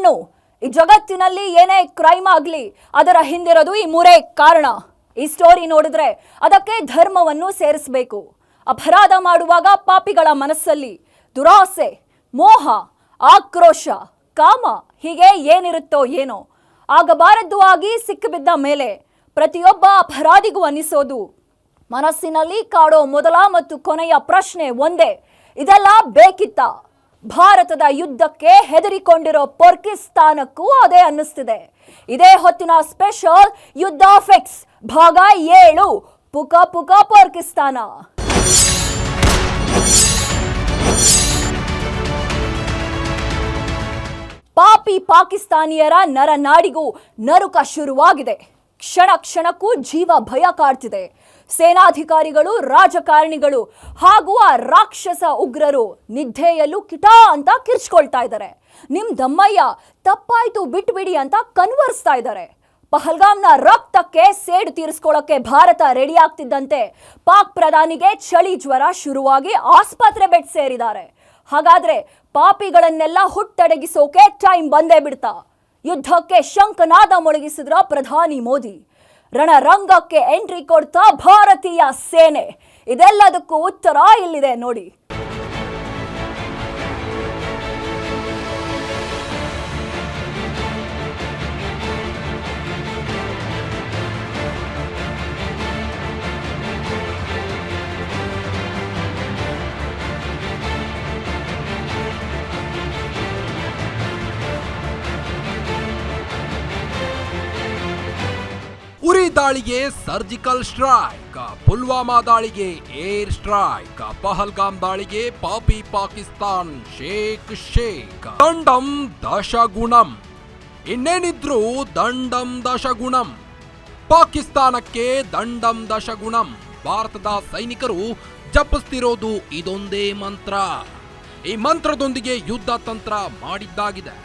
ಮಣ್ಣು. ಈ ಜಗತ್ತಿನಲ್ಲಿ ಏನೇ ಕ್ರೈಮ್ ಆಗಲಿ ಅದರ ಹಿಂದಿರೋದು ಈ ಮೂರೇ ಕಾರಣ. ಈ ಸ್ಟೋರಿ ನೋಡಿದ್ರೆ ಅದಕ್ಕೆ ಧರ್ಮವನ್ನು ಸೇರಿಸಬೇಕು. ಅಪರಾಧ ಮಾಡುವಾಗ ಪಾಪಿಗಳ ಮನಸ್ಸಲ್ಲಿ ದುರಾಸೆ, ಮೋಹ, ಆಕ್ರೋಶ, ಕಾಮ ಹೀಗೆ ಏನಿರುತ್ತೋ ಏನೋ ಆಗಬಾರದ್ದು ಆಗಿ ಸಿಕ್ಕಿಬಿದ್ದ ಮೇಲೆ ಪ್ರತಿಯೊಬ್ಬ ಅಪರಾಧಿಗೂ ಅನಿಸೋದು, ಮನಸ್ಸಿನಲ್ಲಿ ಕಾಡೋ ಮೊದಲ ಮತ್ತು ಕೊನೆಯ ಪ್ರಶ್ನೆ ಒಂದೇ, ಇದೆಲ್ಲ ಬೇಕಿತ್ತ? ಭಾರತದ ಯುದ್ಧಕ್ಕೆ ಹೆದರಿಕೊಂಡಿರೋ ಪಾಕಿಸ್ತಾನಕ್ಕೂ ಅದೇ ಅನ್ನಿಸ್ತಿದೆ. ಇದೇ ಹೊತ್ತಿನ ಸ್ಪೆಷಲ್ ಯುದ್ಧ ಫಿಕ್ಸ್ ಭಾಗ 7 ಪುಕ ಪುಕ ಪಾಕಿಸ್ತಾನ. ಪಾಪಿ ಪಾಕಿಸ್ತಾನಿಯರ ನರನಾಡಿಗೂ ನರುಕ ಶುರುವಾಗಿದೆ. ಕ್ಷಣ ಕ್ಷಣಕ್ಕೂ ಜೀವ ಭಯ ಕಾಡ್ತಿದೆ. ಸೇನಾಧಿಕಾರಿಗಳು, ರಾಜಕಾರಣಿಗಳು ಹಾಗೂ ಆ ರಾಕ್ಷಸ ಉಗ್ರರು ನಿದ್ದೆಯಲ್ಲೂ ಕಿಟಾ ಅಂತ ಕಿರ್ಚ್ಕೊಳ್ತಾ ಇದ್ದಾರೆ. ನಿಮ್ ದಮ್ಮಯ್ಯ ತಪ್ಪಾಯ್ತು ಬಿಟ್ಬಿಡಿ ಅಂತ ಕನ್ವರ್ಸ್ತಾ ಇದ್ದಾರೆ. ಪಹಲ್ಗಾಮ್ನ ರಕ್ತಕ್ಕೆ ಸೇಡು ತೀರಿಸ್ಕೊಳ್ಳೋಕೆ ಭಾರತ ರೆಡಿ ಆಗ್ತಿದ್ದಂತೆ ಪಾಕ್ ಪ್ರಧಾನಿಗೆ ಚಳಿ ಜ್ವರ ಶುರುವಾಗಿ ಆಸ್ಪತ್ರೆ ಬೆಡ್ ಸೇರಿದ್ದಾರೆ. ಹಾಗಾದ್ರೆ ಪಾಪಿಗಳನ್ನೆಲ್ಲ ಹುಟ್ಟಡಗಿಸೋಕೆ ಟೈಮ್ ಬಂದೇ ಬಿಡ್ತಾ? ಯುದ್ಧಕ್ಕೆ ಶಂಕನಾದ ಮೊಳಗಿಸಿದ್ರ ಪ್ರಧಾನಿ ಮೋದಿ. ರಣರಂಗಕ್ಕೆ ಎಂಟ್ರಿ ಕೊಡ್ತಾ ಭಾರತೀಯ ಸೇನೆ. ಇದೆಲ್ಲದಕ್ಕೂ ಉತ್ತರ ಇಲ್ಲಿದೆ ನೋಡಿ. ಉರಿ ದಾಳಿಗೆ ಸರ್ಜಿಕಲ್ ಸ್ಟ್ರೈಕ್, ಪುಲ್ವಾಮಾ ದಾಳಿಗೆ ಏರ್ ಸ್ಟ್ರೈಕ್, ಪಹಲ್ಗಾಮ್ ದಾಳಿಗೆ ಪಾಪಿ ಪಾಕಿಸ್ತಾನ್ ಶೇಕ್ ದಂಡಂ ದಶಗುಣಂ. ಇನ್ನೇನಿದ್ರು ದಂಡಂ ದಶಗುಣಂ. ಪಾಕಿಸ್ತಾನಕ್ಕೆ ದಂಡಂ ದಶಗುಣಂ. ಭಾರತದ ಸೈನಿಕರು ಜಪಿಸ್ತಿರೋದು ಇದೊಂದೇ ಮಂತ್ರ. ಈ ಮಂತ್ರದೊಂದಿಗೆ ಯುದ್ಧ ತಂತ್ರ ಮಾಡಿದ್ದಾಗಿದೆ.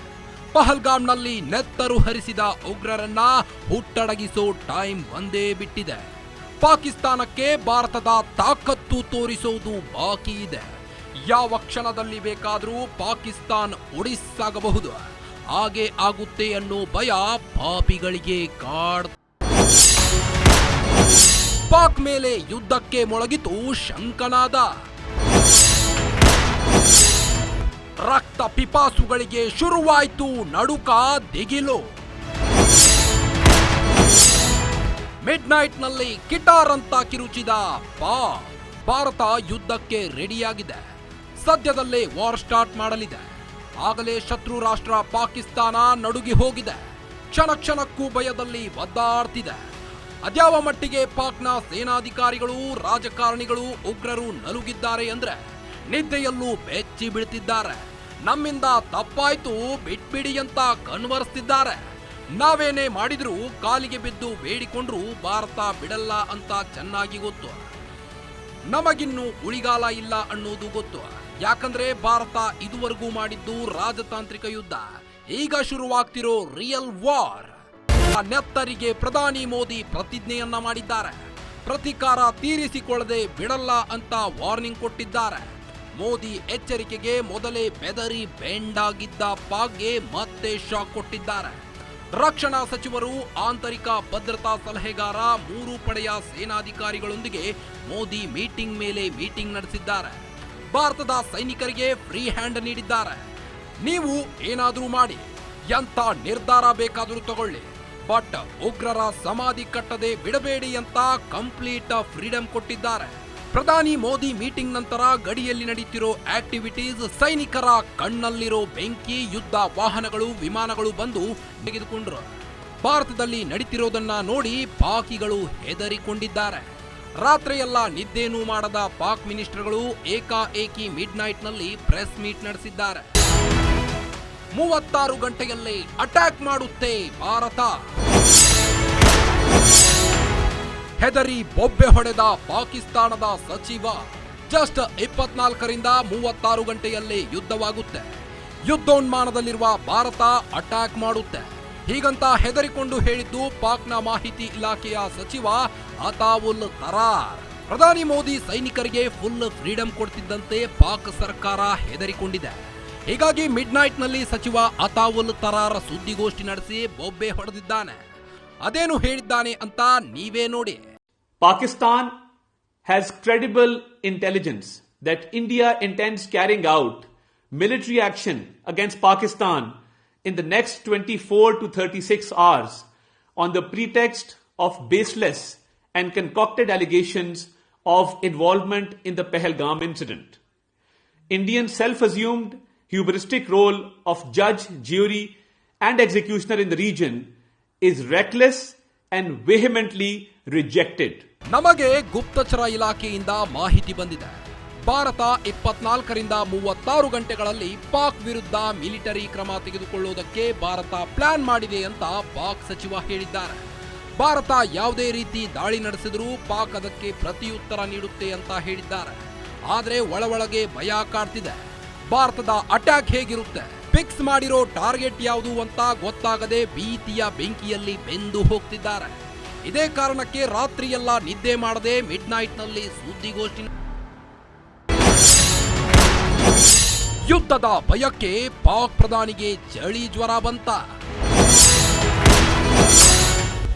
ಪಹಲ್ಗಾಮ್ನಲ್ಲಿ ನೆತ್ತರು ಹರಿಸಿದ ಉಗ್ರರನ್ನ ಹುಟ್ಟಡಗಿಸೋ ಟೈಮ್ ಬಂದೇ ಬಿಟ್ಟಿದೆ. ಪಾಕಿಸ್ತಾನಕ್ಕೆ ಭಾರತದ ತಾಕತ್ತು ತೋರಿಸೋದು ಬಾಕಿ ಇದೆ. ಯಾವ ಕ್ಷಣದಲ್ಲಿ ಬೇಕಾದರೂ ಪಾಕಿಸ್ತಾನ್ ಒಡಿಸ್ಸಾಗಬಹುದು. ಹಾಗೆ ಆಗುತ್ತೆ ಅನ್ನೋ ಭಯ ಪಾಪಿಗಳಿಗೆ ಕಾಡ್. ಪಾಕ್ ಮೇಲೆ ಯುದ್ಧಕ್ಕೆ ಮೊಳಗಿತು ಶಂಕನಾದ. ರಕ್ತ ಪಿಪಾಸುಗಳಿಗೆ ಶುರುವಾಯ್ತು ನಡುಕ ದಿಗಿಲು. ಮಿಡ್ ನೈಟ್ ನಲ್ಲಿ ಕಿಟಾರ್ ಅಂತ ಕಿರುಚಿದ ಭಾರತ ಯುದ್ಧಕ್ಕೆ ರೆಡಿಯಾಗಿದೆ. ಸದ್ಯದಲ್ಲೇ ವಾರ್ ಸ್ಟಾರ್ಟ್ ಮಾಡಲಿದೆ. ಆಗಲೇ ಶತ್ರು ರಾಷ್ಟ್ರ ಪಾಕಿಸ್ತಾನ ನಡುಗಿ ಹೋಗಿದೆ. ಕ್ಷಣ ಕ್ಷಣಕ್ಕೂ ಭಯದಲ್ಲಿ ಒದ್ದಾಡ್ತಿದೆ. ಅದ್ಯಾವ ಮಟ್ಟಿಗೆ ಪಾಕ್ನ ಸೇನಾಧಿಕಾರಿಗಳು, ರಾಜಕಾರಣಿಗಳು, ಉಗ್ರರು ನಲುಗಿದ್ದಾರೆ ಅಂದ್ರೆ ನಿದ್ದೆಯಲ್ಲೂ ಬೆಚ್ಚಿ ಬೀಳ್ತಿದ್ದಾರೆ. ನಮ್ಮಿಂದ ತಪ್ಪಾಯ್ತು ಬಿಟ್ಬಿಡಿ ಅಂತ ಕನ್ವರ್ಸ್ತಿದ್ದಾರೆ. ನಾವೇನೇ ಮಾಡಿದ್ರೂ ಕಾಲಿಗೆ ಬಿದ್ದು ಬೇಡಿಕೊಂಡ್ರು ಭಾರತ ಬಿಡಲ್ಲ ಅಂತ ಚೆನ್ನಾಗಿ ಗೊತ್ತು. ನಮಗಿನ್ನೂ ಉಳಿಗಾಲ ಇಲ್ಲ ಅನ್ನೋದು ಗೊತ್ತು. ಯಾಕಂದ್ರೆ ಭಾರತ ಇದುವರೆಗೂ ಮಾಡಿದ್ದು ರಾಜತಾಂತ್ರಿಕ ಯುದ್ಧ. ಈಗ ಶುರುವಾಗ್ತಿರೋ ರಿಯಲ್ ವಾರ್. ನೆತ್ತರಿಗೆ ಪ್ರಧಾನಿ ಮೋದಿ ಪ್ರತಿಜ್ಞೆಯನ್ನ ಮಾಡಿದ್ದಾರೆ. ಪ್ರತೀಕಾರ ತೀರಿಸಿಕೊಳ್ಳದೆ ಬಿಡಲ್ಲ ಅಂತ ವಾರ್ನಿಂಗ್ ಕೊಟ್ಟಿದ್ದಾರೆ. ಮೋದಿ ಎಚ್ಚರಿಕೆಗೆ ಮೊದಲೇ ಬೆದರಿ ಬೆಂಡಾಗಿದ್ದ ಪಾಕ್ಗೆ ಮತ್ತೆ ಶಾಕ್ ಕೊಟ್ಟಿದ್ದಾರೆ. ರಕ್ಷಣಾ ಸಚಿವರು, ಆಂತರಿಕ ಭದ್ರತಾ ಸಲಹೆಗಾರ, 3 ಪಡೆಯ ಸೇನಾಧಿಕಾರಿಗಳೊಂದಿಗೆ ಮೋದಿ ಮೀಟಿಂಗ್ ಮೇಲೆ ಮೀಟಿಂಗ್ ನಡೆಸಿದ್ದಾರೆ. ಭಾರತದ ಸೈನಿಕರಿಗೆ ಫ್ರೀ ಹ್ಯಾಂಡ್ ನೀಡಿದ್ದಾರೆ. ನೀವು ಏನಾದರೂ ಮಾಡಿ, ಎಂತ ನಿರ್ಧಾರ ಬೇಕಾದರೂ ತಗೊಳ್ಳಿ, ಬಟ್ ಉಗ್ರರ ಸಮಾಧಿ ಕಟ್ಟದೆ ಬಿಡಬೇಡಿ ಅಂತ ಕಂಪ್ಲೀಟ್ ಫ್ರೀಡಂ ಕೊಟ್ಟಿದ್ದಾರೆ. ಪ್ರಧಾನಿ ಮೋದಿ ಮೀಟಿಂಗ್ ನಂತರ ಗಡಿಯಲ್ಲಿ ನಡೆಯುತ್ತಿರೋ ಆಕ್ಟಿವಿಟೀಸ್, ಸೈನಿಕರ ಕಣ್ಣಲ್ಲಿರೋ ಬೆಂಕಿ, ಯುದ್ಧ ವಾಹನಗಳು, ವಿಮಾನಗಳು ಬಂದು ತೆಗೆದುಕೊಂಡ್ರು. ಭಾರತದಲ್ಲಿ ನಡೀತಿರೋದನ್ನ ನೋಡಿ ಪಾಕಿಗಳು ಹೆದರಿಕೊಂಡಿದ್ದಾರೆ. ರಾತ್ರಿಯೆಲ್ಲ ನಿದ್ದೇನೂ ಮಾಡದ ಪಾಕ್ ಮಿನಿಸ್ಟರ್ಗಳು ಏಕಾಏಕಿ ಮಿಡ್ ನೈಟ್ ನಲ್ಲಿ ಪ್ರೆಸ್ ಮೀಟ್ ನಡೆಸಿದ್ದಾರೆ. 36 ಗಂಟೆಯಲ್ಲೇ ಅಟ್ಯಾಕ್ ಮಾಡುತ್ತೆ ಭಾರತ. ಹೆದರಿ ಬೊಬ್ಬೆ ಹೊಡೆದ ಪಾಕಿಸ್ತಾನದ ಸಚಿವ. ಜಸ್ಟ್ 24ರಿಂದ 36 ಗಂಟೆಯಲ್ಲೇ ಯುದ್ಧವಾಗುತ್ತೆ. ಯುದ್ಧೋನ್ಮಾನದಲ್ಲಿರುವ ಭಾರತ ಅಟ್ಯಾಕ್ ಮಾಡುತ್ತೆ. ಹೀಗಂತ ಹೆದರಿಕೊಂಡು ಹೇಳಿದ್ದು ಪಾಕ್ನ ಮಾಹಿತಿ ಇಲಾಖೆಯ ಸಚಿವ ಅತಾವುಲ್ ತರಾರ್. ಪ್ರಧಾನಿ ಮೋದಿ ಸೈನಿಕರಿಗೆ ಫುಲ್ ಫ್ರೀಡಂ ಕೊಡ್ತಿದ್ದಂತೆ ಪಾಕ್ ಸರ್ಕಾರ ಹೆದರಿಕೊಂಡಿದೆ. ಹೀಗಾಗಿ ಮಿಡ್ ನೈಟ್ ನಲ್ಲಿ ಸಚಿವ ಅತಾವುಲ್ ತರಾರ್ ಸುದ್ದಿಗೋಷ್ಠಿ ನಡೆಸಿ ಬೊಬ್ಬೆ ಹೊಡೆದಿದ್ದಾನೆ. ಅದೇನು ಹೇಳಿದ್ದಾನೆ ಅಂತ ನೀವೇ ನೋಡಿ. Pakistan has credible intelligence that India intends carrying out military action against Pakistan in the next 24 to 36 hours on the pretext of baseless and concocted allegations of involvement in the Pahalgam incident. Indian self-assumed hubristic role of judge, jury and executioner in the region is reckless and vehemently rejected. ನಮಗೆ ಗುಪ್ತಚರ ಇಲಾಖೆಯಿಂದ ಮಾಹಿತಿ ಬಂದಿದೆ. ಭಾರತ 24ರಿಂದ 36 ಗಂಟೆಗಳಲ್ಲಿ ಪಾಕ್ ವಿರುದ್ಧ military ಕ್ರಮ ತೆಗೆದುಕೊಳ್ಳುವುದಕ್ಕೆ Bharat plan ಮಾಡಿದೆ ಅಂತ ಪಾಕ್ ಸಚಿವ ಹೇಳಿದ್ದಾರೆ. ಭಾರತ ಯಾವುದೇ ರೀತಿ ದಾಳಿ ನಡೆಸಿದರೂ ಪಾಕ್ ಅದಕ್ಕೆ ಪ್ರತಿಯುತ್ತರ ನೀಡುತ್ತೆ ಅಂತ ಹೇಳಿದ್ದಾರೆ. ಆದರೆ ಒಳಗೆ ಭಯ ಕಾಡ್ತಿದೆ. ಭಾರತದ ಅಟ್ಯಾಕ್ ಹೇಗಿರುತ್ತೆ, ಫಿಕ್ಸ್ ಮಾಡಿರೋ ಟಾರ್ಗೆಟ್ ಯಾವುದು ಅಂತ ಗೊತ್ತಾಗದೆ ಭೀತಿಯ ಬೆಂಕಿಯಲ್ಲಿ ಬೆಂದು ಹೋಗ್ತಿದ್ದಾರೆ. ಇದೇ ಕಾರಣಕ್ಕೆ ರಾತ್ರಿಯೆಲ್ಲ ನಿದ್ದೆ ಮಾಡದೆ ಮಿಡ್ ನೈಟ್ ನಲ್ಲಿ ಸುದ್ದಿಗೋಷ್ಠಿ. ಯುದ್ಧದ ಭಯಕ್ಕೆ ಪಾಕ್ ಪ್ರಧಾನಿಗೆ ಚಳಿ ಜ್ವರ ಬಂತ.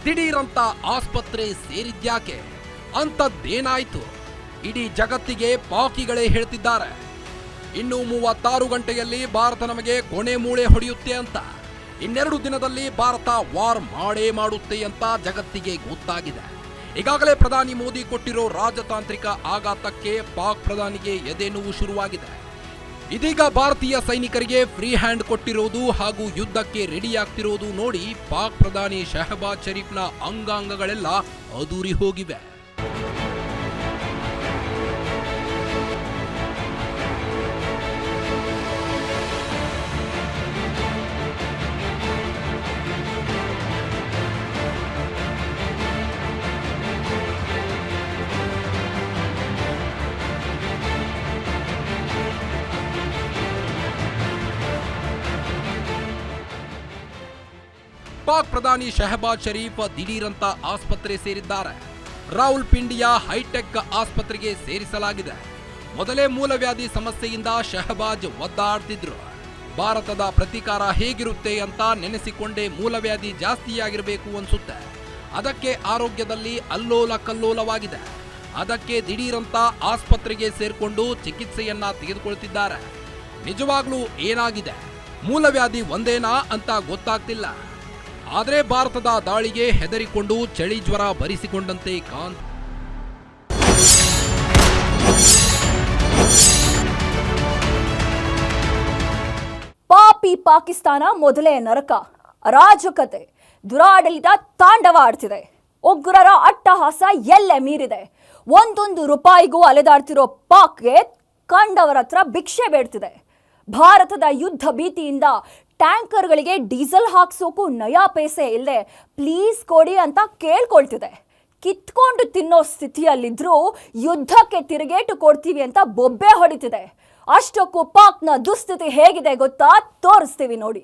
ದಿಢೀರಂತ ಆಸ್ಪತ್ರೆ ಸೇರಿದ್ಯಾಕೆ, ಅಂತದ್ದೇನಾಯ್ತು? ಇಡೀ ಜಗತ್ತಿಗೆ ಪಾಕಿಗಳೇ ಹೇಳ್ತಿದ್ದಾರೆ. ಇನ್ನು 36 ಗಂಟೆಯಲ್ಲಿ ಭಾರತ ನಮಗೆ ಕೊನೆ ಮೂಳೆ ಹೊಡೆಯುತ್ತೆ ಅಂತ. ಇನ್ನೆರಡು ದಿನದಲ್ಲಿ ಭಾರತ ವಾರ್ ಮಾಡೇ ಮಾಡುತ್ತೆ ಅಂತ ಜಗತ್ತಿಗೆ ಗೊತ್ತಾಗಿದೆ. ಈಗಾಗಲೇ ಪ್ರಧಾನಿ ಮೋದಿ ಕೊಟ್ಟಿರೋ ರಾಜತಾಂತ್ರಿಕ ಆಘಾತಕ್ಕೆ ಪಾಕ್ ಪ್ರಧಾನಿಗೆ ಎದೆ ನೋವು ಶುರುವಾಗಿದೆ. ಇದೀಗ ಭಾರತೀಯ ಸೈನಿಕರಿಗೆ ಫ್ರೀ ಹ್ಯಾಂಡ್ ಕೊಟ್ಟಿರೋದು ಹಾಗೂ ಯುದ್ಧಕ್ಕೆ ರೆಡಿ ಆಗ್ತಿರೋದು ನೋಡಿ ಪಾಕ್ ಪ್ರಧಾನಿ ಶಹಬಾಜ್ ಶರೀಫ್ನ ಅಂಗಾಂಗಗಳೆಲ್ಲ ಅದೂರಿ ಹೋಗಿವೆ. ಪಾಕ್ ಪ್ರಧಾನಿ ಶಹಬಾಜ್ ಶರೀಫ್ ದಿಢೀರಂತ ಆಸ್ಪತ್ರೆ ಸೇರಿದ್ದಾರೆ. ರಾವಲ್ಪಿಂಡಿಯ ಹೈಟೆಕ್ ಆಸ್ಪತ್ರೆಗೆ ಸೇರಿಸಲಾಗಿದೆ. ಮೊದಲೇ ಮೂಲವ್ಯಾಧಿ ಸಮಸ್ಯೆಯಿಂದ ಶಹಬಾಜ್ ಒದ್ದಾಡ್ತಿದ್ರು. ಭಾರತದ ಪ್ರತೀಕಾರ ಹೇಗಿರುತ್ತೆ ಅಂತ ನೆನೆಸಿಕೊಂಡೇ ಮೂಲವ್ಯಾಧಿ ಜಾಸ್ತಿಯಾಗಿರಬೇಕು ಅನ್ಸುತ್ತೆ. ಅದಕ್ಕೆ ಆರೋಗ್ಯದಲ್ಲಿ ಅಲ್ಲೋಲ ಕಲ್ಲೋಲವಾಗಿದೆ. ಅದಕ್ಕೆ ದಿಢೀರಂತ ಆಸ್ಪತ್ರೆಗೆ ಸೇರ್ಕೊಂಡು ಚಿಕಿತ್ಸೆಯನ್ನ ತೆಗೆದುಕೊಳ್ತಿದ್ದಾರೆ. ನಿಜವಾಗ್ಲೂ ಏನಾಗಿದೆ, ಮೂಲವ್ಯಾಧಿ ಒಂದೇನಾ ಅಂತ ಗೊತ್ತಾಗ್ತಿಲ್ಲ. ಆದರೆ ಭಾರತದ ದಾಳಿಗೆ ಹೆದರಿಕೊಂಡು ಚಳಿ ಜ್ವರ ಬರಿಸಿಕೊಂಡಂತೆ ಪಾಪಿ ಪಾಕಿಸ್ತಾನ ಮೊದಲೇ ನರಕ. ಅರಾಜಕತೆ, ದುರಾಡಳಿತ ತಾಂಡವ ಆಡ್ತಿದೆ. ಉಗ್ರರ ಅಟ್ಟಹಾಸ ಎಲ್ಲೆ ಮೀರಿದೆ. ಒಂದೊಂದು ರೂಪಾಯಿಗೂ ಅಲೆದಾಡ್ತಿರೋ ಪಾಕ್ಗೆ ಕಂಡವರ ಹತ್ರ ಭಿಕ್ಷೆ ಬೇಡ್ತಿದೆ. ಭಾರತದ ಯುದ್ಧ ಭೀತಿಯಿಂದ ಟ್ಯಾಂಕರ್ಗಳಿಗೆ ಡೀಸೆಲ್ ಹಾಕ್ಸೋಕು ನಯಾ ಪೈಸೆ ಇಲ್ಲದೆ ಪ್ಲೀಸ್ ಕೊಡಿ ಅಂತ ಕೇಳ್ಕೊಳ್ತಿದೆ. ಕಿತ್ಕೊಂಡು ತಿನ್ನೋ ಸ್ಥಿತಿಯಲ್ಲಿದ್ರೂ ಯುದ್ಧಕ್ಕೆ ತಿರುಗೇಟು ಕೊಡ್ತೀವಿ ಅಂತ ಬೊಬ್ಬೆ ಹೊಡಿತಿದೆ. ಅಷ್ಟಕ್ಕೂ ಪಾಕ್ನ ದುಸ್ಥಿತಿ ಹೇಗಿದೆ ಗೊತ್ತಾ? ತೋರಿಸ್ತೀವಿ ನೋಡಿ.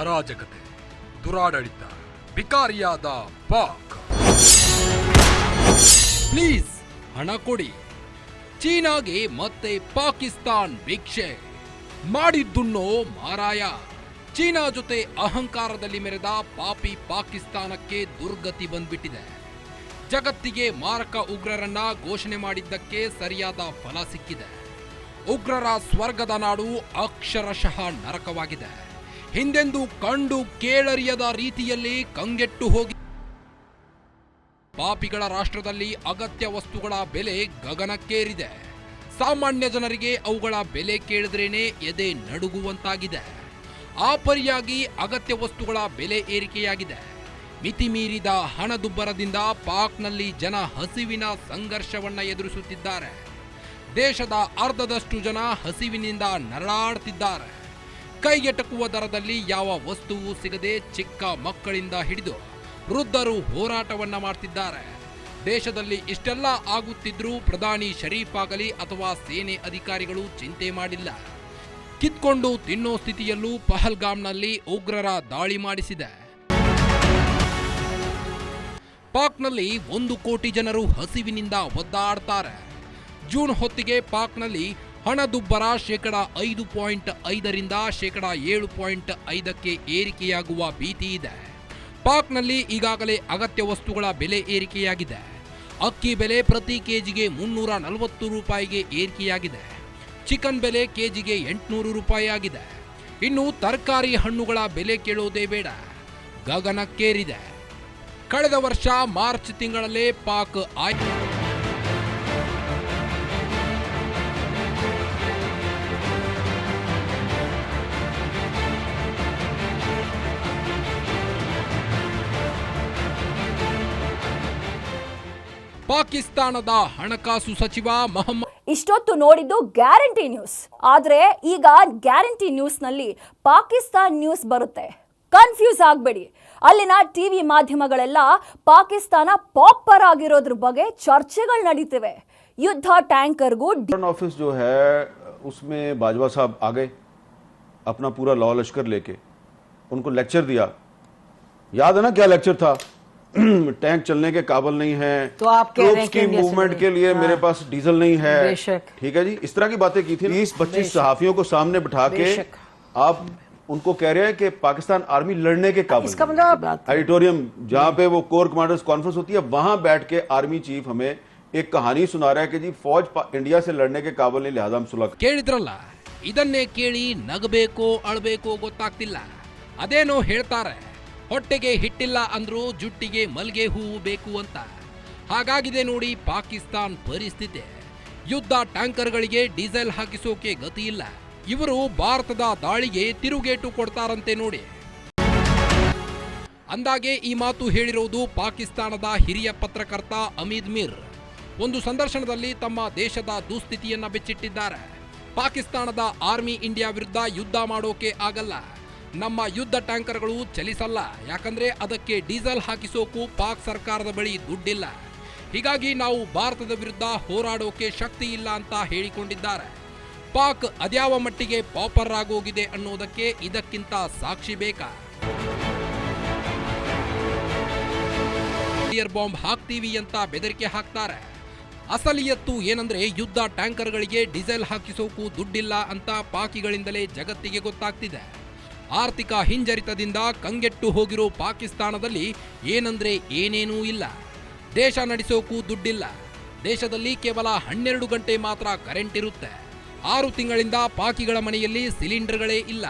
ಅರಾಜಕತೆ, ದುರಾಡಳಿತ, ಬಿಕಾರಿಯಾದ ಪಾಕ್. ಪ್ಲೀಸ್ ಹಣ ಕೊಡಿ. ಚೀನಾಗೆ ಮತ್ತೆ ಪಾಕಿಸ್ತಾನ್ ಭಿಕ್ಷೆ. ಮಾಡಿದ್ದುಣ್ಣೋ ಮಾರಾಯ. ಚೀನಾ ಜೊತೆ ಅಹಂಕಾರದಲ್ಲಿ ಮೆರೆದ ಪಾಪಿ ಪಾಕಿಸ್ತಾನಕ್ಕೆ ದುರ್ಗತಿ ಬಂದ್ಬಿಟ್ಟಿದೆ. ಜಗತ್ತಿಗೆ ಮಾರಕ ಉಗ್ರರನ್ನ ಘೋಷಣೆ ಮಾಡಿದ್ದಕ್ಕೆ ಸರಿಯಾದ ಫಲ ಸಿಕ್ಕಿದೆ. ಉಗ್ರರ ಸ್ವರ್ಗದ ನಾಡು ಅಕ್ಷರಶಃ ನರಕವಾಗಿದೆ. ಹಿಂದೆಂದೂ ಕಂಡು ಕೇಳರಿಯದ ರೀತಿಯಲ್ಲಿ ಕಂಗೆಟ್ಟು ಹೋಗಿ ಪಾಪಿಗಳ ರಾಷ್ಟ್ರದಲ್ಲಿ ಅಗತ್ಯ ವಸ್ತುಗಳ ಬೆಲೆ ಗಗನಕ್ಕೇರಿದೆ. ಸಾಮಾನ್ಯ ಜನರಿಗೆ ಅವುಗಳ ಬೆಲೆ ಕೇಳಿದ್ರೇನೆ ಎದೆ ನಡುಗುವಂತಾಗಿದೆ. ಆ ಪರಿಯಾಗಿ ಅಗತ್ಯ ವಸ್ತುಗಳ ಬೆಲೆ ಏರಿಕೆಯಾಗಿದೆ. ಮಿತಿಮೀರಿದ ಹಣದುಬ್ಬರದಿಂದ ಪಾಕ್ನಲ್ಲಿ ಜನ ಹಸಿವಿನ ಸಂಘರ್ಷವನ್ನ ಎದುರಿಸುತ್ತಿದ್ದಾರೆ. ದೇಶದ ಅರ್ಧದಷ್ಟು ಜನ ಹಸಿವಿನಿಂದ ನರಳಾಡ್ತಿದ್ದಾರೆ. ಕೈಗೆಟಕುವ ದರದಲ್ಲಿ ಯಾವ ವಸ್ತುವು ಸಿಗದೆ ಚಿಕ್ಕ ಮಕ್ಕಳಿಂದ ಹಿಡಿದು ವೃದ್ಧರು ಹೋರಾಟವನ್ನ ಮಾಡ್ತಿದ್ದಾರೆ. ದೇಶದಲ್ಲಿ ಇಷ್ಟೆಲ್ಲ ಆಗುತ್ತಿದ್ರೂ ಪ್ರಧಾನಿ ಶರೀಫ್ ಆಗಲಿ ಅಥವಾ ಸೇನೆ ಅಧಿಕಾರಿಗಳು ಚಿಂತೆ ಮಾಡಿಲ್ಲ. ಕಿತ್ಕೊಂಡು ತಿನ್ನೋ ಸ್ಥಿತಿಯಲ್ಲೂ ಪಹಲ್ಗಾಮ್ನಲ್ಲಿ ಉಗ್ರರ ದಾಳಿ ಮಾಡಿಸಿದೆ. ಪಾಕ್ನಲ್ಲಿ 1 ಕೋಟಿ ಜನರು ಹಸಿವಿನಿಂದ ಒದ್ದಾಡ್ತಾರೆ. ಜೂನ್ ಹೊತ್ತಿಗೆ ಪಾಕ್ನಲ್ಲಿ ಹಣದುಬ್ಬರ 5.5% 7.5% ಏರಿಕೆಯಾಗುವ ಭೀತಿ ಇದೆ. ಪಾಕ್ನಲ್ಲಿ ಈಗಾಗಲೇ ಅಗತ್ಯ ವಸ್ತುಗಳ ಬೆಲೆ ಏರಿಕೆಯಾಗಿದೆ. ಅಕ್ಕಿ ಬೆಲೆ ಪ್ರತಿ ಕೆಜಿಗೆ 340 ರೂಪಾಯಿಗೆ ಏರಿಕೆಯಾಗಿದೆ. ಚಿಕನ್ ಬೆಲೆ ಕೆಜಿಗೆ 800 ರೂಪಾಯಿ ಆಗಿದೆ. ಇನ್ನು ತರಕಾರಿ ಹಣ್ಣುಗಳ ಬೆಲೆ ಕೇಳೋದೇ ಬೇಡ, ಗಗನಕ್ಕೇರಿದೆ. ಕಳೆದ ವರ್ಷ ಮಾರ್ಚ್ ತಿಂಗಳಲ್ಲೇ ಪಾಕ್ ಪಾಕಿಸ್ತಾನದ ಹಣಕಾಸು ಸಚಿವ ಮೊಹಮ್ಮದ್ ಇಷ್ಟೊತ್ತು ನೋಡಿದ್ದು ಗ್ಯಾರಂಟಿ ನ್ಯೂಸ್. ಆದ್ರೆ ಈಗ ಗ್ಯಾರಂಟಿ ನ್ಯೂಸ್ ನಲ್ಲಿ ಪಾಕಿಸ್ತಾನ್ ನ್ಯೂಸ್ ಬರುತ್ತೆ. ಕನ್ಫ್ಯೂಸ್ ಆಗಬೇಡಿ. ಅಲ್ಲಿನ ಟಿವಿ ಮಾಧ್ಯಮಗಳೆಲ್ಲ ಪಾಕಿಸ್ತಾನ ಪಾಪರ್ ಆಗಿರೋದ್ರ ಬಗ್ಗೆ ಚರ್ಚೆಗಳು ನಡೀತಿವೆ. ಯುದ್ಧ ಟ್ಯಾಂಕರ್ಗೂ ऑफिस जो है उसमें बाजवा साहब आ गए अपना पूरा लॉ लश्कर लेके, उनको लेक्चर दिया. याद है ना क्या लेक्चर था? टैंक चलने के काबिल नहीं है, तो आप कह रहे हैं की मूवमेंट के लिए मेरे पास डीजल नहीं है. ठीक है जी, इस तरह की बातें की थी. 20-25 सहाफियों को सामने बिठा के आप उनको कह रहे हैं कि पाकिस्तान आर्मी लड़ने के काबिल. इसका मतलब ऑडिटोरियम जहां पे वो कोर कमांडर्स कॉन्फ्रेंस होती है, वहां बैठ के आर्मी चीफ हमें एक कहानी सुना रहा है कि जी फौज इंडिया से लड़ने के काबिल नहीं, लिहाजा हम सुलह. ಕೇಳಿದ್ರಲ್ಲ, ಇದನ್ನೇ ಕೇಳಿ ನಗಬೇಕೋ ಅಳಬೇಕೋ ಗೊತ್ತಾಗ್ತಿಲ್ಲ. ಅದೇನೋ ಹೇಳ್ತಾರೆ, ಹೊಟ್ಟೆಗೆ ಹಿಟ್ಟಿಲ್ಲ ಅಂದ್ರೂ ಜುಟ್ಟಿಗೆ ಮಲ್ಗೆ ಹೂವು ಬೇಕು ಅಂತ. ಹಾಗಾಗಿದೆ ನೋಡಿ ಪಾಕಿಸ್ತಾನ್ ಪರಿಸ್ಥಿತಿ. ಯುದ್ಧ ಟ್ಯಾಂಕರ್ಗಳಿಗೆ ಡೀಸೆಲ್ ಹಾಕಿಸೋಕೆ ಗತಿ ಇಲ್ಲ. ಇವರು ಭಾರತದ ದಾಳಿಗೆ ತಿರುಗೇಟು ಕೊಡ್ತಾರಂತೆ ನೋಡಿ. ಅಂದಾಗೆ ಈ ಮಾತು ಹೇಳಿರೋದು ಪಾಕಿಸ್ತಾನದ ಹಿರಿಯ ಪತ್ರಕರ್ತ ಅಮೀದ್ ಮಿರ್. ಒಂದು ಸಂದರ್ಶನದಲ್ಲಿ ತಮ್ಮ ದೇಶದ ದುಸ್ಥಿತಿಯನ್ನ ಬೆಚ್ಚಿಟ್ಟಿದ್ದಾರೆ. ಪಾಕಿಸ್ತಾನದ ಆರ್ಮಿ ಇಂಡಿಯಾ ವಿರುದ್ಧ ಯುದ್ಧ ಮಾಡೋಕೆ ಆಗಲ್ಲ, ನಮ್ಮ ಯುದ್ಧ ಟ್ಯಾಂಕರ್ಗಳು ಚಲಿಸಲ್ಲ, ಯಾಕಂದ್ರೆ ಅದಕ್ಕೆ ಡೀಸೆಲ್ ಹಾಕಿಸೋಕು ಪಾಕ್ ಸರ್ಕಾರದ ಬಳಿ ದುಡ್ಡಿಲ್ಲ. ಹೀಗಾಗಿ ನಾವು ಭಾರತದ ವಿರುದ್ಧ ಹೋರಾಡೋಕೆ ಶಕ್ತಿ ಇಲ್ಲ ಅಂತ ಹೇಳಿಕೊಂಡಿದ್ದಾರೆ. ಪಾಕ್ ಅದ್ಯಾವ ಮಟ್ಟಿಗೆ ಪಾಪರ್ ಆಗೋಗಿದೆ ಅನ್ನೋದಕ್ಕೆ ಇದಕ್ಕಿಂತ ಸಾಕ್ಷಿ ಬೇಕಾ? ಬಾಂಬ್ ಹಾಕ್ತೀವಿ ಅಂತ ಬೆದರಿಕೆ ಹಾಕ್ತಾರೆ. ಅಸಲಿಯತ್ತು ಏನಂದ್ರೆ ಯುದ್ಧ ಟ್ಯಾಂಕರ್ಗಳಿಗೆ ಡೀಸೆಲ್ ಹಾಕಿಸೋಕು ದುಡ್ಡಿಲ್ಲ ಅಂತ ಪಾಕಿಗಳಿಂದಲೇ ಜಗತ್ತಿಗೆ ಗೊತ್ತಾಗ್ತಿದೆ. ಆರ್ಥಿಕ ಹಿಂಜರಿತದಿಂದ ಕಂಗೆಟ್ಟು ಹೋಗಿರೋ ಪಾಕಿಸ್ತಾನದಲ್ಲಿ ಏನಂದ್ರೆ ಏನೇನೂ ಇಲ್ಲ. ದೇಶ ನಡೆಸೋಕು ದುಡ್ಡಿಲ್ಲ. ದೇಶದಲ್ಲಿ ಕೇವಲ 12 ಗಂಟೆ ಮಾತ್ರ ಕರೆಂಟ್ ಇರುತ್ತೆ. 6 ತಿಂಗಳಿಂದ ಪಾಕಿಗಳ ಮನೆಯಲ್ಲಿ ಸಿಲಿಂಡರ್ಗಳೇ ಇಲ್ಲ.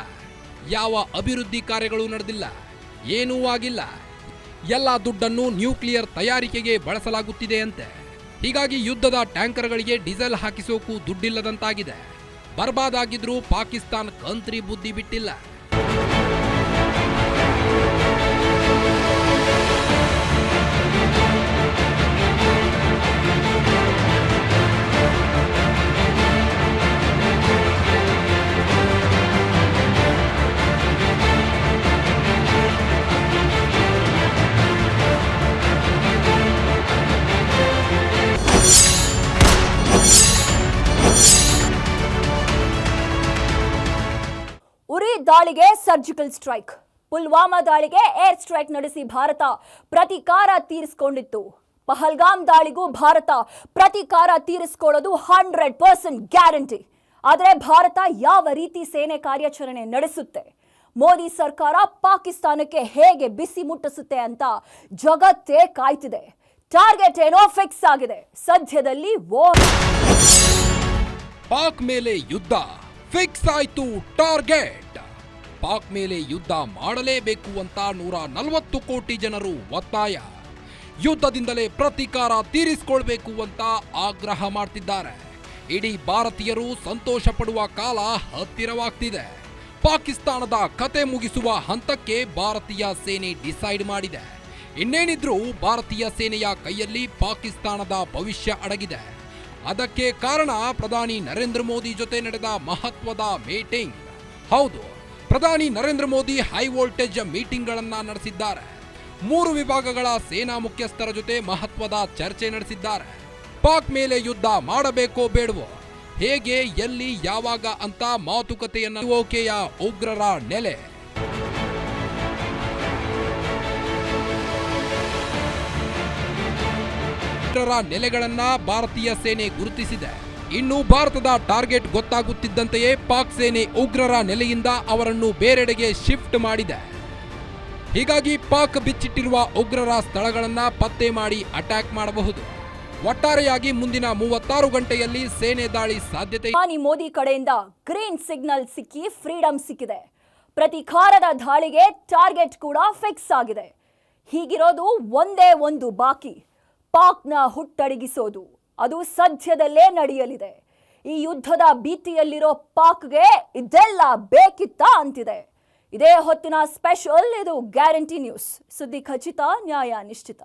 ಯಾವ ಅಭಿವೃದ್ಧಿ ಕಾರ್ಯಗಳು ನಡೆದಿಲ್ಲ, ಏನೂ ಆಗಿಲ್ಲ. ಎಲ್ಲ ದುಡ್ಡನ್ನು ನ್ಯೂಕ್ಲಿಯರ್ ತಯಾರಿಕೆಗೆ ಬಳಸಲಾಗುತ್ತಿದೆ ಅಂತೆ. ಹೀಗಾಗಿ ಯುದ್ಧದ ಟ್ಯಾಂಕರ್ಗಳಿಗೆ ಡೀಸೆಲ್ ಹಾಕಿಸೋಕು ದುಡ್ಡಿಲ್ಲದಂತಾಗಿದೆ. ಬರ್ಬಾದಾಗಿದ್ರೂ ಪಾಕಿಸ್ತಾನ ಕಂತ್ರಿ ಬುದ್ಧಿ ಬಿಟ್ಟಿಲ್ಲ. ಉರಿ ದಾಳಿಗೆ ಸರ್ಜಿಕಲ್ ಸ್ಟ್ರೈಕ್. ಪುಲ್ವಾಮಾ ದಾಳಿಗೆ ಏರ್ ಸ್ಟ್ರೈಕ್ ನಡೆಸಿ ಭಾರತ ಪ್ರತೀಕಾರ ತೀರಿಸಿಕೊಂಡಿತ್ತು. ಪಹಲ್ಗಾಮ್ ದಾಳಿಗೂ ಭಾರತ ಪ್ರತೀಕಾರ ತೀರಿಸಿಕೊಳ್ಳೋದು 100% ಗ್ಯಾರಂಟಿ. ಆದರೆ ಭಾರತ ಯಾವ ರೀತಿ ಸೇನೆ ಕಾರ್ಯಾಚರಣೆ ನಡೆಸುತ್ತೆ, ಮೋದಿ ಸರ್ಕಾರ ಪಾಕಿಸ್ತಾನಕ್ಕೆ ಹೇಗೆ ಬಿಸಿ ಮುಟ್ಟಿಸುತ್ತೆ ಅಂತ ಜಗತ್ತೇ ಕಾಯ್ತಿದೆ. ಟಾರ್ಗೆಟ್ ಏನೋ ಫಿಕ್ಸ್ ಆಗಿದೆ. ಸದ್ಯದಲ್ಲಿ ಪಾಕ್ ಮೇಲೆ ಯುದ್ಧ ಫಿಕ್ಸ್ ಆಯ್ತು. ಟಾರ್ಗೆಟ್ ಪಾಕ್ ಮೇಲೆ ಯುದ್ಧ ಮಾಡಲೇಬೇಕು ಅಂತ 140 ಕೋಟಿ ಜನರು ಒತ್ತಾಯ. ಯುದ್ಧದಿಂದಲೇ ಪ್ರತೀಕಾರ ತೀರಿಸಿಕೊಳ್ಬೇಕು ಅಂತ ಆಗ್ರಹ ಮಾಡ್ತಿದ್ದಾರೆ. ಇಡೀ ಭಾರತೀಯರು ಸಂತೋಷ ಪಡುವ ಕಾಲ ಹತ್ತಿರವಾಗ್ತಿದೆ. ಪಾಕಿಸ್ತಾನದ ಕತೆ ಮುಗಿಸುವ ಹಂತಕ್ಕೆ ಭಾರತೀಯ ಸೇನೆ ಡಿಸೈಡ್ ಮಾಡಿದೆ. ಇನ್ನೇನಿದ್ರೂ ಭಾರತೀಯ ಸೇನೆಯ ಕೈಯಲ್ಲಿ ಪಾಕಿಸ್ತಾನದ ಭವಿಷ್ಯ ಅಡಗಿದೆ. ಅದಕ್ಕೆ ಕಾರಣ ಪ್ರಧಾನಿ ನರೇಂದ್ರ ಮೋದಿ ಜೊತೆ ನಡೆದ ಮಹತ್ವದ ಮೀಟಿಂಗ್. ಹೌದು, ಪ್ರಧಾನಿ ನರೇಂದ್ರ ಮೋದಿ ಹೈ ವೋಲ್ಟೇಜ್ ಮೀಟಿಂಗ್ಗಳನ್ನ ನಡೆಸಿದ್ದಾರೆ. 3 ವಿಭಾಗಗಳ ಸೇನಾ ಮುಖ್ಯಸ್ಥರ ಜೊತೆ ಮಹತ್ವದ ಚರ್ಚೆ ನಡೆಸಿದ್ದಾರೆ. ಪಾಕ್ ಮೇಲೆ ಯುದ್ಧ ಮಾಡಬೇಕೋ ಬೇಡವೋ, ಹೇಗೆ, ಎಲ್ಲಿ, ಯಾವಾಗ ಅಂತ ಮಾತುಕತೆಯನ್ನ ಓಕೆಯ ಉಗ್ರರ ನೆಲೆ. ಉಗ್ರರ ನೆಲೆಗಳನ್ನ ಭಾರತೀಯ ಸೇನೆ ಗುರುತಿಸಿದೆ. ಇನ್ನು ಭಾರತದ ಟಾರ್ಗೆಟ್ ಗೊತ್ತಾಗುತ್ತಿದ್ದಂತೆಯೇ ಪಾಕ್ ಸೇನೆ ಉಗ್ರರ ನೆಲೆಯಿಂದ ಅವರನ್ನು ಬೇರೆಡೆಗೆ ಶಿಫ್ಟ್ ಮಾಡಿದೆ. ಹೀಗಾಗಿ ಪಾಕ್ ಬಿಚ್ಚಿಟ್ಟಿರುವ ಉಗ್ರರ ಸ್ಥಳಗಳನ್ನ ಪತ್ತೆ ಮಾಡಿ ಅಟ್ಯಾಕ್ ಮಾಡಬಹುದು. ಒಟ್ಟಾರೆಯಾಗಿ ಮುಂದಿನ 36 ಗಂಟೆಯಲ್ಲಿ ಸೇನೆ ದಾಳಿ ಸಾಧ್ಯತೆ. ಪ್ರಧಾನಿ ಮೋದಿ ಕಡೆಯಿಂದ ಗ್ರೀನ್ ಸಿಗ್ನಲ್ ಸಿಕ್ಕಿ ಫ್ರೀಡಂ ಸಿಕ್ಕಿದೆ. ಪ್ರತಿಕಾರದ ದಾಳಿಗೆ ಟಾರ್ಗೆಟ್ ಕೂಡ ಫಿಕ್ಸ್ ಆಗಿದೆ. ಹೀಗಿರೋದು ಒಂದೇ ಒಂದು ಬಾಕಿ, ಪಾಕ್ನ ಹುಟ್ಟಡಗಿಸೋದು. ಅದು ಸದ್ಯದಲ್ಲೇ ನಡೆಯಲಿದೆ. ಈ ಯುದ್ಧದ ಭೀತಿಯಲ್ಲಿರೋ ಪಾಕ್ಗೆ ಇದೆಲ್ಲ ಬೇಕಿತ್ತಾ ಅಂತಿದೆ. ಇದೇ ಹೊತ್ತಿನ ಸ್ಪೆಷಲ್. ಇದು ಗ್ಯಾರಂಟಿ ನ್ಯೂಸ್. ಸುದ್ದಿ ಖಚಿತ, ನ್ಯಾಯ ನಿಶ್ಚಿತ.